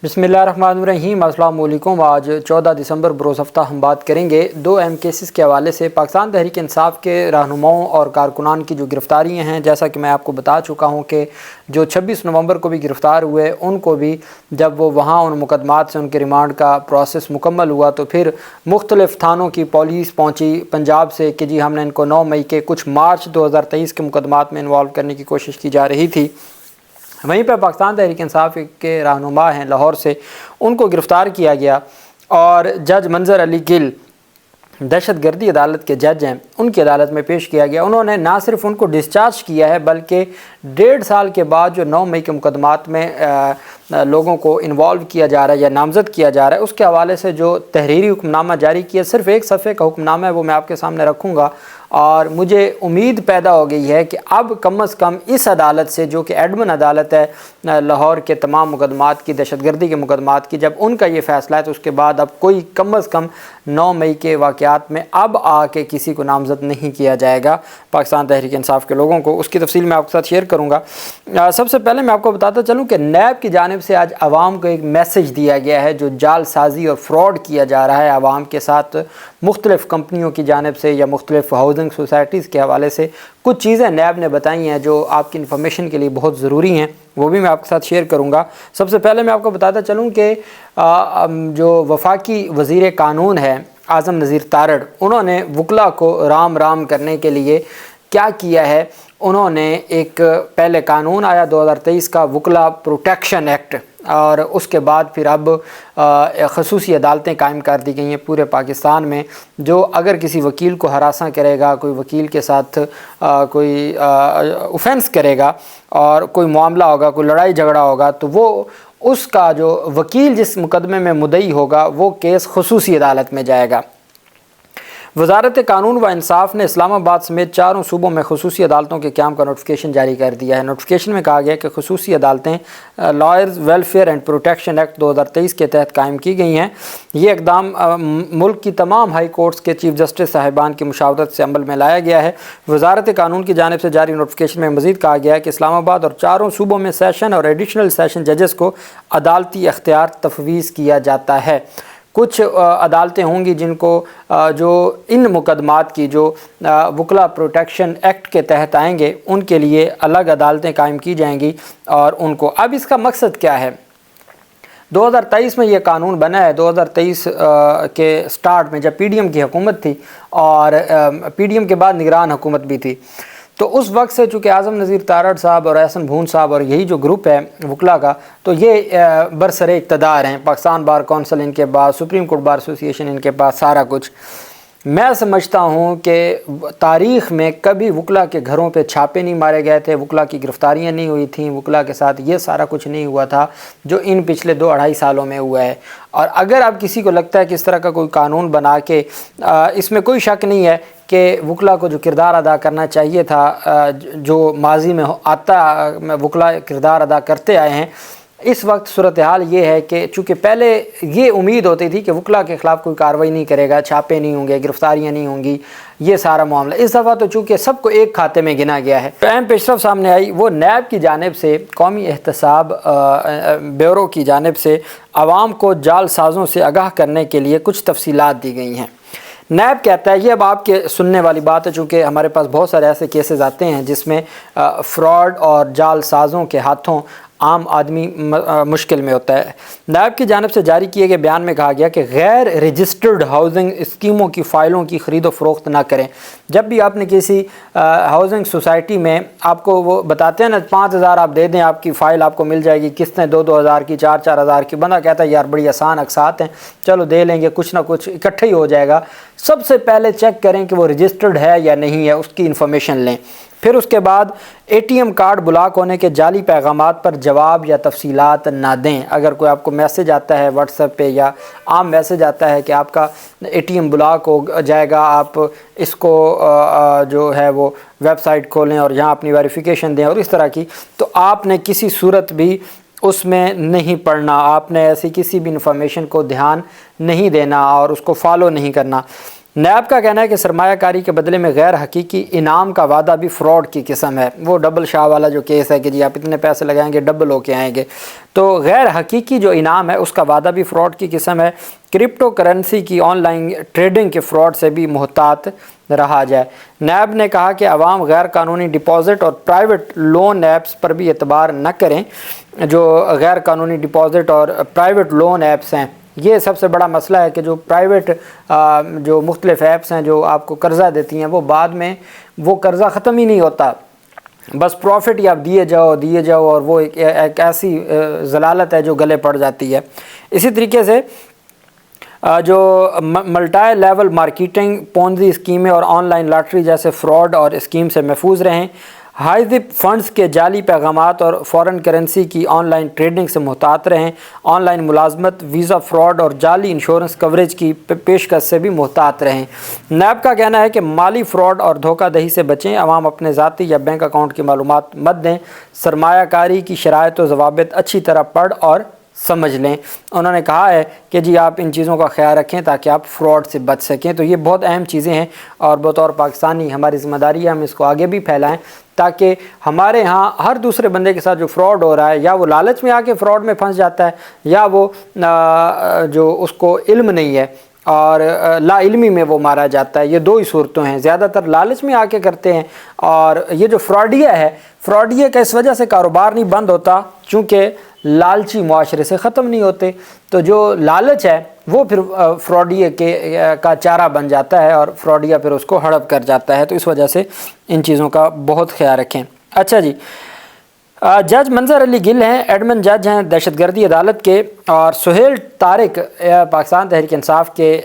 बिस्मिल्लाहिर्रहमानिर्रहीम। अस्सलाम वालेकुम। आज 14 दिसंबर बरोज़ हफ्ता हम बात करेंगे दो अहम केसेस के हवाले से। पाकिस्तान तहरीक इंसाफ के रहनुमाओं और कारकुनान की जो गिरफ़्तारियाँ हैं, जैसा कि मैं आपको बता चुका हूँ कि जो 26 नवंबर को भी गिरफ़्तार हुए, उनको भी जब वो वहाँ उन मुकदमात से उनके रिमांड का प्रोसेस मुकम्मल हुआ तो फिर मुख्तलिफ़ थानों की पुलिस पहुँची पंजाब से कि जी हमने इनको 9 मई के कुछ मार्च 2023 के मुकदमात में इन्वॉल्व करने की कोशिश की जा रही थी। वहीं पर पाकिस्तान तहरीक इंसाफ के रहनुमा हैं लाहौर से, उनको गिरफ़्तार किया गया और जज मंजर अली गिल दहशत गर्दी अदालत के जज हैं, उनकी अदालत में पेश किया गया। उन्होंने ना सिर्फ उनको डिस्चार्ज किया है बल्कि 1.5 साल के बाद जो 9 मई के मुकदमात में लोगों को इन्वॉल्व किया जा रहा है या नामज़द किया जा रहा है, उसके हवाले से जो तहरीरी हुक्मनामा जारी किया, सिर्फ 1 सफ़े का हुक्मनामा है, वो मैं आपके सामने रखूँगा। और मुझे उम्मीद पैदा हो गई है कि अब कम अज़ कम इस अदालत से, जो कि एडमिन अदालत है लाहौर के तमाम मुकदमात की, दहशतगर्दी के मुकदमात की, जब उनका ये फ़ैसला है तो उसके बाद अब कोई कम अज़ कम 9 मई के वाक़यात में अब आके किसी को नामज़द नहीं किया जाएगा पाकिस्तान तहरीक इंसाफ के लोगों को। उसकी तफसील मैं आपके साथ शेयर करूँगा। सबसे पहले मैं आपको बताता चलूँ कि नैब की जानिब से आज आवाम को एक मैसेज दिया गया है। जो जालसाजी और फ्रॉड किया जा रहा है आवाम के साथ मुख्तलिफ़ कंपनियों की जानिब से या मुख्तलिफ़ हाउसिंग सोसाइटीज़ के हवाले से, कुछ चीज़ें नैब ने बताई हैं जो आपकी इन्फॉर्मेशन के लिए बहुत ज़रूरी हैं, वो भी मैं आपके साथ शेयर करूँगा। सबसे पहले मैं आपको बताता चलूँ कि जो वफाकी वज़ीर कानून है आज़म नज़ीर तारड़, उन्होंने वकला को राम राम करने के लिए क्या किया है, उन्होंने एक पहले कानून आया 2023 का वकला प्रोटेक्शन एक्ट, और उसके बाद फिर अब ख़ुसूसी अदालतें कायम कर दी गई हैं पूरे पाकिस्तान में। जो अगर किसी वकील को हरासा करेगा, कोई वकील के साथ कोई ऑफेंस करेगा और कोई मामला होगा, कोई लड़ाई झगड़ा होगा, तो वो उसका जो वकील जिस मुकदमे में मुद्दई होगा वो केस ख़ुसूसी अदालत में जाएगा। वज़ारत कानून व इंसाफ ने इस्लामाबाद समेत 4 सूबों में ख़ुसूसी अदालतों के क़याम का नोटिफिकेशन जारी कर दिया है। नोटिफिकेशन में कहा गया कि ख़ुसूसी अदालतें lawyers welfare and protection act 2023 के तहत कायम की गई हैं। ये इक़दाम मुल्क की तमाम हाई कोर्ट्स के चीफ जस्टिस साहिबान की मुशावरत से अमल में लाया गया है। वज़ारत कानून की जानिब से जारी नोटिफिकेशन में मज़ीद कहा गया है कि इस्लामाबाद और 4 सूबों में सेशन और एडिशनल सेशन जजेस को अदालती अख्तियार तफवीज़ किया जाता है। कुछ अदालतें होंगी जिनको जो इन मुकदमात की जो वकला प्रोटेक्शन एक्ट के तहत आएंगे, उनके लिए अलग अदालतें कायम की जाएंगी। और उनको अब इसका मकसद क्या है, 2023 में ये कानून बना है। 2023 के स्टार्ट में जब PDM की हुकूमत थी और PDM के बाद निगरान हुकूमत भी थी, तो उस वक्त से चूँकि आज़म नज़ीर तारड़ साहब और एहसन भून साहब और यही जो ग्रुप है वकला का, तो ये बरसरे इक़्तिदार हैं। पाकिस्तान बार कौंसिल इनके पास, सुप्रीम कोर्ट बार एसोसिएशन इनके पास, सारा कुछ। मैं समझता हूँ कि तारीख़ में कभी वकला के घरों पे छापे नहीं मारे गए थे, वकला की गिरफ़्तारियाँ नहीं हुई थी, वकला के साथ ये सारा कुछ नहीं हुआ था जो इन पिछले 2-2.5 सालों में हुआ है। और अगर अब किसी को लगता है कि इस तरह का कोई कानून बना के, इसमें कोई शक नहीं है कि वकला को जो किरदार अदा करना चाहिए था, जो माजी में आता वकला किरदार अदा करते आए हैं, इस वक्त सूरत हाल ये है कि चूँकि पहले ये उम्मीद होती थी कि वकला के ख़िलाफ़ कोई कार्रवाई नहीं करेगा, छापे नहीं होंगे, गिरफ़्तारियाँ नहीं होंगी, ये सारा मामला। इस दफ़ा तो चूँकि सबको एक खाते में गिना गया है। अहम पेशरफ सामने आई, वो नैब की जानिब से, कौमी एहतसाब ब्यूरो की जानिब से आवाम को जालसाज़ों से आगाह करने के लिए कुछ तफसीलात दी गई हैं। नैब कहता है, ये अब आपके सुनने वाली बात है, चूँकि हमारे पास बहुत सारे ऐसे केसेस आते हैं जिसमें फ़्रॉड और जालसाज़ों के हाथों आम आदमी मुश्किल में होता है। नैब की जानिब से जारी किए गए बयान में कहा गया कि गैर रजिस्टर्ड हाउसिंग स्कीमों की फ़ाइलों की ख़रीदो फ़रोख्त ना करें। जब भी आपने किसी हाउसिंग सोसाइटी में, आपको वो बताते हैं ना 5,000 आप दे दें, आपकी फ़ाइल आपको मिल जाएगी, किस्तें 2-2 हज़ार की, 4-4 हज़ार की। बंदा कहता है यार बड़ी आसान अक़सात हैं, चलो दे लेंगे, कुछ ना कुछ इकट्ठा ही हो जाएगा। सबसे पहले चेक करें कि वो रजिस्टर्ड है या नहीं है, उसकी इन्फॉर्मेशन लें। फिर उसके बाद ATM कार्ड ब्लॉक होने के जाली पैगामात पर जवाब या तफसीलात ना दें। अगर कोई आपको मैसेज आता है व्हाट्सएप पे या आम मैसेज आता है कि आपका ATM ब्लॉक हो जाएगा, आप इसको जो है वो वेबसाइट खोलें और यहाँ अपनी वेरिफिकेशन दें और इस तरह की, तो आपने किसी सूरत भी उसमें नहीं पढ़ना, आपने ऐसी किसी भी इंफॉर्मेशन को ध्यान नहीं देना और उसको फॉलो नहीं करना। نیب کا کہنا ہے کہ سرمایہ کاری کے بدلے میں غیر حقیقی انعام کا وعدہ بھی فراڈ کی قسم ہے۔ وہ ڈبل شاہ والا جو کیس ہے کہ جی آپ اتنے پیسے لگائیں گے ڈبل ہو کے آئیں گے، تو غیر حقیقی جو انعام ہے اس کا وعدہ بھی فراڈ کی قسم ہے۔ کرپٹو کرنسی کی آن لائن ٹریڈنگ کے فراڈ سے بھی محتاط رہا جائے۔ نیب نے کہا کہ عوام غیر قانونی ڈپازٹ اور پرائیویٹ لون ایپس پر بھی اعتبار نہ کریں۔ جو غیر قانونی ڈپازٹ اور پرائیویٹ لون ایپس ہیں، یہ سب سے بڑا مسئلہ ہے کہ جو پرائیویٹ جو مختلف ایپس ہیں جو آپ کو قرضہ دیتی ہیں، وہ بعد میں وہ قرضہ ختم ہی نہیں ہوتا، بس پروفٹ ہی آپ دیے جاؤ اور وہ ایک ایسی ضلالت ہے جو گلے پڑ جاتی ہے۔ اسی طریقے سے جو ملٹائی لیول مارکیٹنگ، پونزی اسکیمیں اور آن لائن لاٹری جیسے فراڈ اور اسکیم سے محفوظ رہیں۔ ہائیزپ فنڈز کے جعلی پیغامات اور فورن کرنسی کی آن لائن ٹریڈنگ سے محتاط رہیں۔ آن لائن ملازمت، ویزا فراڈ اور جعلی انشورنس کوریج کی پیشکش سے بھی محتاط رہیں۔ نیب کا کہنا ہے کہ مالی فراڈ اور دھوکہ دہی سے بچیں، عوام اپنے ذاتی یا بینک اکاؤنٹ کی معلومات مت دیں، سرمایہ کاری کی شرائط و ضوابط اچھی طرح پڑھ اور سمجھ لیں۔ انہوں نے کہا ہے کہ جی آپ ان چیزوں کا خیال رکھیں تاکہ آپ فراڈ سے بچ سکیں۔ تو یہ بہت اہم چیزیں ہیں اور بطور پاکستانی ہماری ذمہ داری ہے ہم اس کو آگے بھی پھیلائیں تاکہ ہمارے ہاں ہر دوسرے بندے کے ساتھ جو فراڈ ہو رہا ہے، یا وہ لالچ میں آ کے فراڈ میں پھنس جاتا ہے، یا وہ جو اس کو علم نہیں ہے اور لا علمی میں وہ مارا جاتا ہے۔ یہ دو ہی صورتوں ہیں، زیادہ تر لالچ میں آ کے کرتے ہیں۔ اور یہ جو فراڈیہ کا اس وجہ سے کاروبار نہیں بند ہوتا چونکہ لالچی معاشرے سے ختم نہیں ہوتے، تو جو لالچ ہے وہ پھر فراڈیہ کا چارہ بن جاتا ہے اور فراڈیہ پھر اس کو ہڑپ کر جاتا ہے۔ تو اس وجہ سے ان چیزوں کا بہت خیال رکھیں۔ اچھا جی، جج منظر علی گل ہیں، ایڈمن جج ہیں دہشت گردی عدالت کے، اور سہیل طارق پاکستان تحریک انصاف کے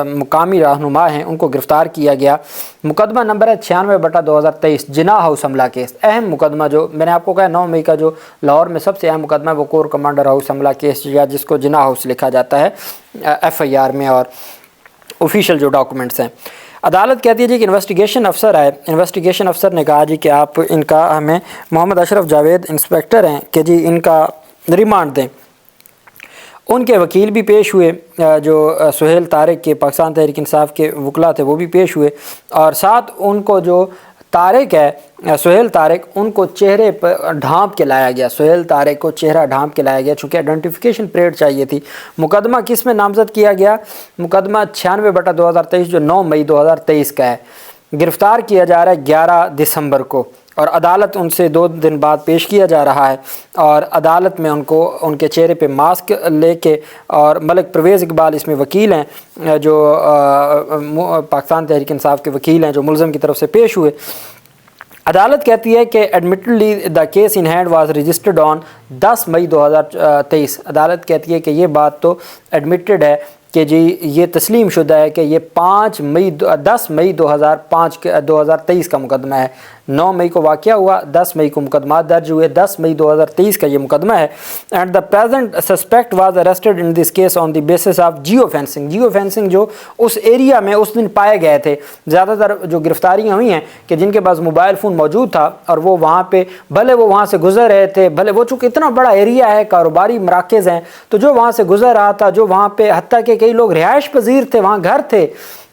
مقامی رہنما ہیں، ان کو گرفتار کیا گیا۔ مقدمہ نمبر ہے 96/2023 جناح ہاؤس حملہ کیس۔ اہم مقدمہ جو میں نے آپ کو کہا 9 مئی کا جو لاہور میں سب سے اہم مقدمہ ہے وہ کور کمانڈر ہاؤس حملہ کیس، یا جس کو جناح ہاؤس لکھا جاتا ہے FIR میں اور آفیشیل جو ڈاکومنٹس ہیں۔ عدالت کہتی ہے جی کہ انویسٹیگیشن افسر آئے، انویسٹیگیشن افسر نے کہا جی کہ آپ ان کا ہمیں محمد اشرف جاوید انسپیکٹر ہیں کہ جی ان کا ریمانڈ دیں۔ ان کے وکیل بھی پیش ہوئے، جو سہیل طارق کے پاکستان تحریک انصاف کے وکلاء تھے وہ بھی پیش ہوئے، اور ساتھ ان کو جو طارق ہے سہیل طارق، ان کو چہرے پر ڈھانپ کے لایا گیا، سہیل طارق کو چہرہ ڈھانپ کے لایا گیا چونکہ آئیڈینٹیفیکیشن پریڈ چاہیے تھی۔ مقدمہ کس میں نامزد کیا گیا؟ مقدمہ 96/2023 جو 9 مئی 2023 کا ہے۔ گرفتار کیا جا رہا ہے 11 دسمبر کو، اور عدالت ان سے 2 دن بعد پیش کیا جا رہا ہے، اور عدالت میں ان کو ان کے چہرے پہ ماسک لے کے، اور ملک پرویز اقبال اس میں وکیل ہیں جو پاکستان تحریک انصاف کے وکیل ہیں جو ملزم کی طرف سے پیش ہوئے۔ عدالت کہتی ہے کہ admittedly the case in hand was registered on 10 May 2023۔ عدالت کہتی ہے کہ یہ بات تو ایڈمٹڈ ہے کہ جی یہ تسلیم شدہ ہے کہ یہ 10 مئی 2023 کا مقدمہ ہے۔ 9 مئی کو واقعہ ہوا، 10 مئی کو مقدمات درج ہوئے، 10 مئی 2023 کا یہ مقدمہ ہے۔ And the present suspect was arrested in this case on the basis of geofencing. Geofencing جو اس ایریا میں اس دن پائے گئے تھے، زیادہ تر جو گرفتاریاں ہوئی ہیں کہ جن کے پاس موبائل فون موجود تھا، اور وہ وہاں پہ بھلے وہ وہاں سے گزر رہے تھے، بھلے وہ چونکہ اتنا بڑا ایریا ہے، کاروباری مراکز ہیں، تو جو وہاں سے گزر رہا تھا، جو وہاں پہ حتیٰ کہ کئی لوگ رہائش پذیر تھے، وہاں گھر تھے،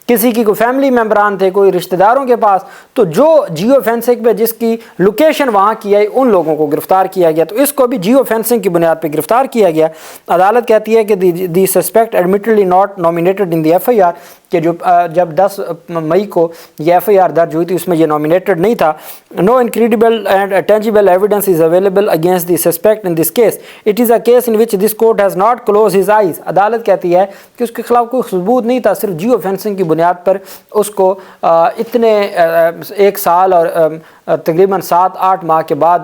کسی کی کوئی فیملی ممبران تھے، کوئی رشتہ داروں کے پاس، تو جو جیو فینسنگ پہ جس کی لوکیشن وہاں کی ہے ان لوگوں کو گرفتار کیا گیا، تو اس کو بھی جیو فینسنگ کی بنیاد پہ گرفتار کیا گیا۔ عدالت کہتی ہے کہ the suspect admittedly not nominated in the FIR، کہ جب 10 مئی کو یہ FIR درج ہوئی تھی اس میں یہ نامینیٹڈ نہیں تھا۔ No incredible and tangible evidence is available against the suspect in this case, it is a case in which this court has not close his eyes. عدالت کہتی ہے کہ اس کے خلاف کوئی ثبوت نہیں تھا، صرف جیو فینسنگ کی بنیاد پر اس کو اتنے 1 سال اور تقریباً 7-8 ماہ کے بعد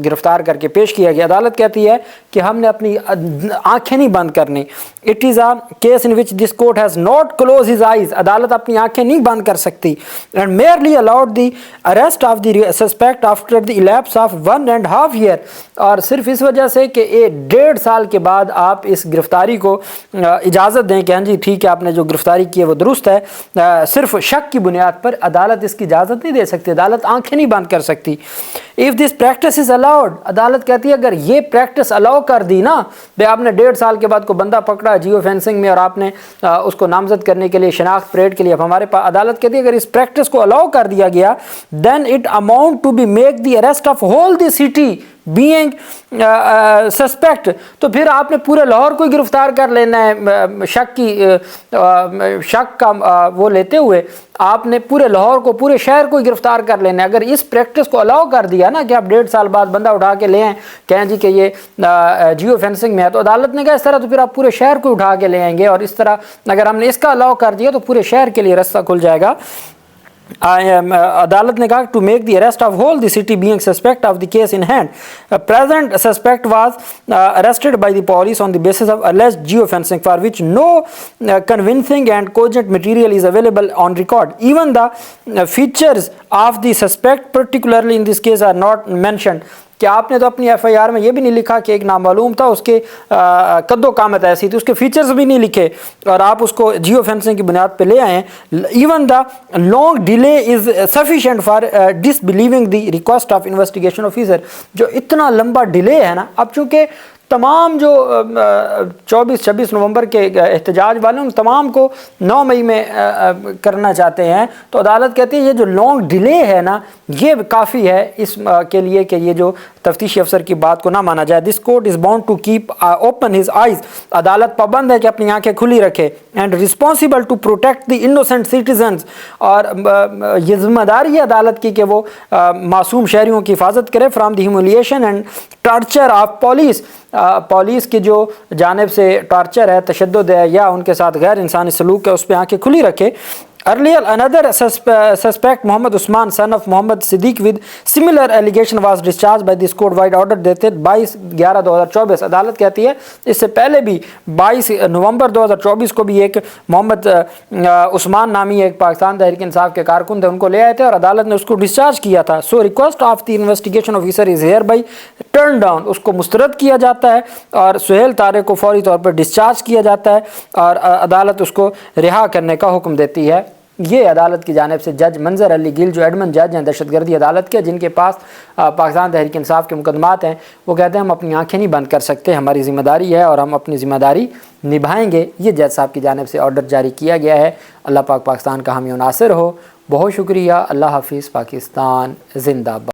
گرفتار کر کے پیش کیا گیا۔ عدالت کہتی ہے کہ ہم نے اپنی آنکھیں نہیں بند کرنی۔ It is a case in which this court has not close his eyes, عدالت اپنی آنکھیں نہیں بند کر سکتی۔ And merely allowed the arrest of the suspect after the elapse of 1.5 year, اور صرف اس وجہ سے کہ 1.5 سال کے بعد آپ اس گرفتاری کو اجازت دیں کہ ہاں جی ٹھیک ہے آپ نے جو گرفتاری کی ہے وہ درست ہے، صرف شک کی بنیاد پر عدالت اس کی اجازت نہیں دے سکتی۔ عدالت آنکھیں आंखें नहीं बंद कर सकती। If this practice is allowed, अदालत कहती है अगर ये प्रैक्टिस अलाउ कर दी ना, भाई आपने 1.5 साल के बाद को बंदा पकड़ा जियो फेंसिंग में और आपने उसको नामजद करने के लिए शनाख्त परेड के लिए, अब हमारे पास अदालत कहती है अगर इस प्रैक्टिस को अलाउ कर दिया गया, then it amount to be make the arrest of whole the city being suspect. तो फिर आपने पूरे लाहौर को गिरफ्तार कर लेना है शक का वो लेते हुए, आपने पूरे लाहौर को, पूरे शहर को गिरफ्तार कर लेना है। अगर इस प्रैक्टिस को अलाउ कर दिया ना कि आप 1.5 साल बाद बंदा उठा के ले आएँ, कहें जी कि ये जियो फेंसिंग में है, तो अदालत ने कहा इस तरह तो फिर आप पूरे शहर को उठा के ले आएंगे, और इस तरह अगर हमने इसका अलाउ कर दिया तो पूरे शहर के लिए रास्ता खुल जाएगा। अदालत ने कहा to make the arrest of whole the city being suspect of the case in hand, present suspect was arrested by the police on the basis of alleged geofencing for which no convincing and cogent material is available on record. Even the features of the suspect particularly in this case are not mentioned. कि आपने तो अपनी FIR में ये भी नहीं लिखा कि एक नामालूम था, उसके कद्दो कामत ऐसी थी, उसके फीचर्स भी नहीं लिखे और आप उसको जियो फेंसिंग की बुनियाद पे ले आए। Even the long delay is sufficient for disbelieving the request of investigation officer. जो इतना लंबा डिले है ना, अब चूँकि तमाम जो 24-26 नवंबर के एहतजाज वाले उन तमाम को 9 मई में करना चाहते हैं, तो अदालत कहती है ये जो लॉन्ग डिले है ना, ये काफ़ी है इस के लिए कि ये जो तफ्तीशी अफसर की बात को ना माना जाए। This court is bound to keep open his eyes, अदालत पाबंद है कि अपनी आंखें खुली रखे, and responsible to protect the innocent citizens, और ये जिम्मेदारी है अदालत की कि वो मासूम शहरियों की हिफाजत करे from the humiliation and torture of police, police की जो जानिब से टॉर्चर है, तशद्दुद है या उनके साथ गैर इंसानी सलूक है, उस पर आंखें खुली रखे। Earlier, another suspect, Muhammad Usman, son of Muhammad Siddiq, with similar allegation was discharged by this court-wide order dated 22/11/2024। अदालत कहती है इससे पहले भी 22 नवंबर 2024 को भी एक मोहम्मद उस्मान नामी एक पाकिस्तान तहरीक इंसाफ के कारकुन थे, उनको ले आए थे और अदालत ने उसको डिस्चार्ज किया था। So request of the investigation officer is here by turn down, उसको मुस्तरद किया जाता है और सुहेल तारे को फौरी तौर पर डिस्चार्ज किया जाता है और अदालत उसको रिहा करने का हुक्म देती है। ये अदालत की जानिब से जज मंजर अली गिल, जो एडमन जज हैं दहशतगर्दी अदालत के, जिनके पास पाकिस्तान तहरीक इंसाफ के मुकदमात हैं, वो कहते हैं हम अपनी आंखें नहीं बंद कर सकते, हमारी ज़िम्मेदारी है और हम अपनी ज़िम्मेदारी निभाएंगे। ये जज साहब की जानिब से ऑर्डर जारी किया गया है। अल्लाह पाक पाकिस्तान का हामी नासिर हो। बहुत शुक्रिया। अल्लाह हाफिज़। पाकिस्तान जिंदाबाद।